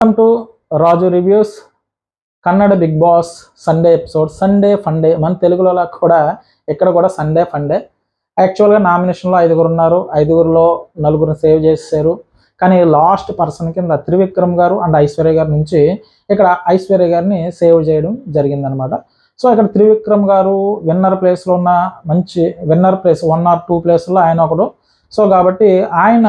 Welcome to Raju reviews Kannada Bigg Boss Sunday episode Sunday funday. మన తెలుగులో కూడా ఇక్కడ కూడా సండే ఫండే. యాక్చువల్గా నామినేషన్లో 5 ఉన్నారు, 5లో 4 సేవ్ చేశారు. కానీ లాస్ట్ పర్సన్ కింద త్రివిక్రమ్ గారు అండ్ ఐశ్వర్య గారి నుంచి ఇక్కడ ఐశ్వర్య గారిని సేవ్ చేయడం జరిగిందనమాట. సో ఇక్కడ త్రివిక్రమ్ గారు విన్నర్ ప్లేస్లో ఉన్న మంచి విన్నర్ ప్లేస్ 1 or 2 ప్లేస్లో ఆయన ఒకడు. సో కాబట్టి ఆయన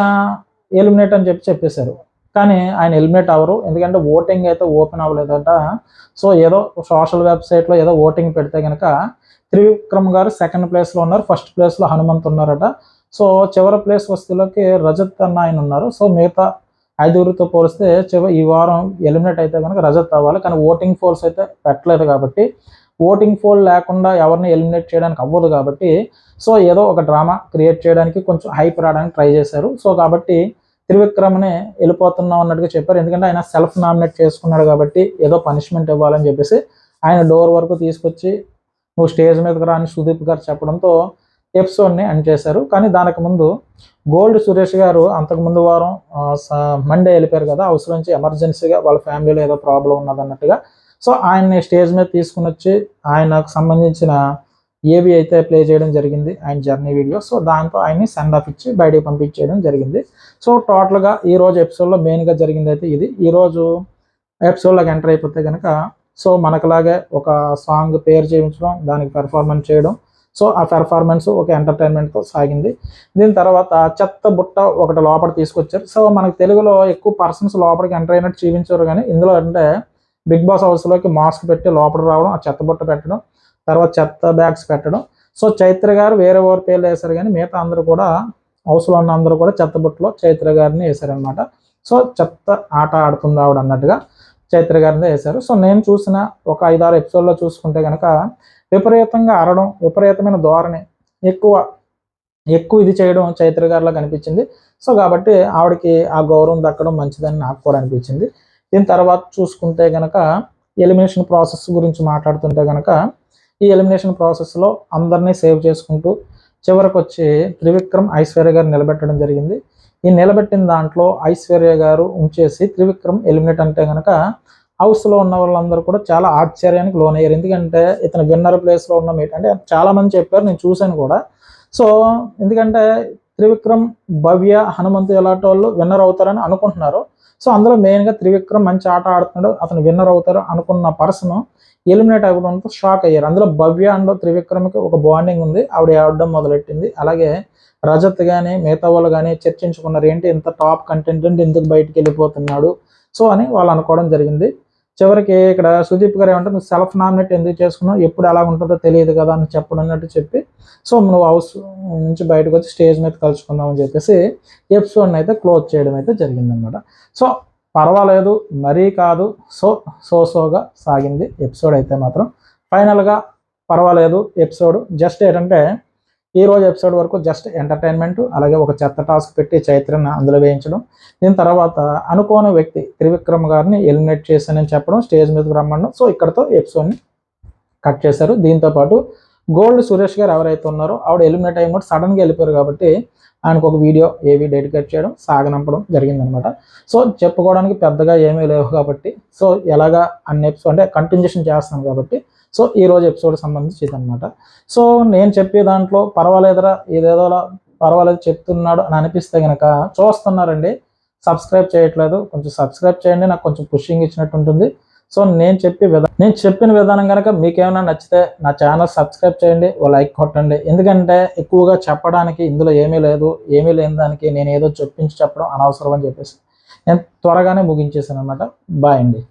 ఎలిమినేట్ అని చెప్పేశారు. కానీ ఆయన ఎలిమినేట్ అవ్వరు, ఎందుకంటే ఓటింగ్ అయితే ఓపెన్ అవ్వలేదట. సో ఏదో సోషల్ వెబ్సైట్లో ఏదో ఓటింగ్ పెడితే కనుక త్రివిక్రమ్ గారు 2nd ప్లేస్లో ఉన్నారు, 1st ప్లేస్లో హనుమంత్ ఉన్నారట. సో చివరి ప్లేస్ వస్తువులకి రజత్ అన్న ఆయన ఉన్నారు. సో మిగతా 5 పోలిస్తే ఈ వారం ఎలిమినేట్ అయితే కనుక రజత్ అవ్వాలి. కానీ ఓటింగ్ పోల్స్ అయితే పెట్టలేదు కాబట్టి, ఓటింగ్ పోల్ లేకుండా ఎవరిని ఎలిమినేట్ చేయడానికి అవ్వదు కాబట్టి, సో ఏదో ఒక డ్రామా క్రియేట్ చేయడానికి కొంచెం హైప్ రావడానికి ట్రై చేశారు. సో కాబట్టి త్రివిక్రమ్నే వెళ్ళిపోతున్నాం అన్నట్టుగా చెప్పారు. ఎందుకంటే ఆయన సెల్ఫ్ నామినేట్ చేసుకున్నాడు కాబట్టి ఏదో పనిష్మెంట్ ఇవ్వాలని చెప్పేసి ఆయన డోర్ వరకు తీసుకొచ్చి నువ్వు స్టేజ్ మీదకి రా అని సుదీప్ గారు చెప్పడంతో ఎపిసోడ్ని ఎండ్ చేశారు. కానీ దానికి ముందు గోల్డ్ సురేష్ గారు అంతకుముందు వారం మండే వెళ్ళిపోయారు కదా, అవసరం నుంచి ఎమర్జెన్సీగా వాళ్ళ ఫ్యామిలీలో ఏదో ప్రాబ్లం ఉన్నదన్నట్టుగా. సో ఆయన్ని స్టేజ్ మీద తీసుకుని వచ్చి ఆయనకు సంబంధించిన ఏవి అయితే ప్లే చేయడం జరిగింది, ఆయన జర్నీ వీడియో. సో దాంతో ఆయన్ని సెండ్ ఆఫ్ ఇచ్చి బయటకు పంపించేయడం జరిగింది. సో టోటల్గా ఈరోజు ఎపిసోడ్లో మెయిన్గా జరిగింది అయితే ఇది. ఈరోజు ఎపిసోడ్లోకి ఎంటర్ అయిపోతే కనుక సో మనకులాగే ఒక సాంగ్ పేరు చేయించడం, దానికి పెర్ఫార్మెన్స్ చేయడం. సో ఆ పెర్ఫార్మెన్స్ ఒక ఎంటర్టైన్మెంట్తో సాగింది. దీని తర్వాత చెత్త బుట్ట ఒకటి లోపల తీసుకొచ్చారు. సో మనకు తెలుగులో ఎక్కువ పర్సన్స్ లోపలికి ఎంటర్ అయినట్టు చూపించారు. కానీ ఇందులో అంటే బిగ్ బాస్ హౌస్లోకి మాస్క్ పెట్టి లోపల రావడం, ఆ చెత్త బుట్ట పెట్టడం, తర్వాత చెత్త బ్యాగ్స్ పెట్టడం. సో చైత్ర గారు వేరే ఎవరి పేర్లు వేశారు, కానీ మిగతా అందరూ కూడా హౌస్లో ఉన్న అందరూ కూడా చెత్త బుట్టలో చైత్ర గారిని వేశారనమాట. సో చెత్త ఆట ఆడుతుంది ఆవిడ అన్నట్టుగా చైత్ర గారిని వేశారు. సో నేను చూసిన ఒక 5-6 ఎపిసోడ్లో చూసుకుంటే కనుక విపరీతంగా అరడం, విపరీతమైన ధోరణి, ఎక్కువ ఇది చేయడం చైత్ర గారిలో కనిపించింది. సో కాబట్టి ఆవిడకి ఆ గౌరవం దక్కడం మంచిదని నాకు కూడా అనిపించింది. దీని తర్వాత చూసుకుంటే కనుక ఎలిమినేషన్ ప్రాసెస్ గురించి మాట్లాడుతుంటే కనుక ఈ ఎలిమినేషన్ ప్రాసెస్లో అందరినీ సేవ్ చేసుకుంటూ చివరికి వచ్చి త్రివిక్రమ్ ఐశ్వర్య గారు నిలబెట్టడం జరిగింది. ఈ నిలబెట్టిన దాంట్లో ఐశ్వర్య గారు ఉంచేసి త్రివిక్రమ్ ఎలిమినేట్ అంటే కనుక హౌస్లో ఉన్న వాళ్ళందరూ కూడా చాలా ఆశ్చర్యానికి లోనయ్యారు. ఎందుకంటే ఇతను విన్నర్ ప్లేస్లో ఉన్న అంటే చాలామంది చెప్పారు, నేను చూశాను కూడా. సో ఎందుకంటే త్రివిక్రమ్, భవ్య, హనుమంతు ఎలాంటి వాళ్ళు విన్నర్ అవుతారని అనుకుంటున్నారు. సో అందులో మెయిన్గా త్రివిక్రమ్ మంచి ఆట ఆడుతున్నాడు, అతను విన్నర్ అవుతారు అనుకున్న పర్సన్ ఎలిమినేట్ అవ్వడంతో షాక్ అయ్యారు. అందులో భవ్య అండ్ త్రివిక్రమ్కి ఒక బాండింగ్ ఉంది, ఆవిడ ఆడడం మొదలెట్టింది. అలాగే రజత్ కానీ మిగతా వాళ్ళు కానీ చర్చించుకున్నారు, ఏంటి ఇంత టాప్ కంటెంటెంట్ ఎందుకు బయటికి వెళ్ళిపోతున్నాడు సో అని వాళ్ళు అనుకోవడం జరిగింది. చివరికి ఇక్కడ సుదీప్ గారు ఏమంటే నువ్వు సెల్ఫ్ నామినేట్ ఎందుకు చేసుకున్నావు, ఎప్పుడు ఎలా ఉంటుందో తెలియదు కదా అని చెప్పడం చెప్పి సో నువ్వు హౌస్ నుంచి బయటకు వచ్చి స్టేజ్ మీద కలుసుకుందాం అని చెప్పేసి ఎపిసోడ్ని అయితే క్లోజ్ చేయడం అయితే జరిగిందనమాట. సో పర్వాలేదు, మరీ కాదు, సోగా సాగింది ఎపిసోడ్ అయితే మాత్రం. ఫైనల్గా పర్వాలేదు ఎపిసోడ్. జస్ట్ ఏంటంటే ఈరోజు ఎపిసోడ్ వరకు జస్ట్ ఎంటర్టైన్మెంట్, అలాగే ఒక చెత్త టాస్క్ పెట్టి చైత్రను అందులో వేయించడం, దీని తర్వాత అనుకోని వ్యక్తి త్రివిక్రమ్ గారిని ఎలిమినేట్ చేశానని చెప్పడం, స్టేజ్ మీదకి రమ్మడం. సో ఇక్కడతో ఎపిసోడ్ని కట్ చేశారు. దీంతోపాటు గోల్డ్ సురేష్ గారు ఎవరైతే ఉన్నారో ఆవిడ ఎలిమినేట్ అయ్యి కూడా సడన్గా వెళ్ళిపోయారు కాబట్టి ఆయనకు ఒక వీడియో డెడికేట్ చేయడం, సాగనంపడం జరిగిందనమాట. సో చెప్పుకోవడానికి పెద్దగా ఏమీ లేవు కాబట్టి సో ఎలాగా అన్ని ఎపిసోడ్ అంటే కంటిన్యూషన్ చేస్తాను కాబట్టి సో ఈరోజు ఎపిసోడ్ సంబంధించి ఇదనమాట. సో నేను చెప్పే దాంట్లో పర్వాలేదురా, ఇదేదో పర్వాలేదు చెప్తున్నాడు అని అనిపిస్తే కనుక చూస్తున్నారండి, సబ్స్క్రైబ్ చేయట్లేదు, కొంచెం సబ్స్క్రైబ్ చేయండి, నాకు కొంచెం పుషింగ్ ఇచ్చినట్టు ఉంటుంది. సో నేను చెప్పిన విధానం కనుక మీకేమైనా నచ్చితే నా ఛానల్ సబ్స్క్రైబ్ చేయండి, ఓ లైక్ కొట్టండి. ఎందుకంటే ఎక్కువగా చెప్పడానికి ఇందులో ఏమీ లేని దానికి నేను ఏదో చెప్పడం అనవసరం అని చెప్పేసి నేను త్వరగానే ముగించేసాను అనమాట. బాయ్ అండి.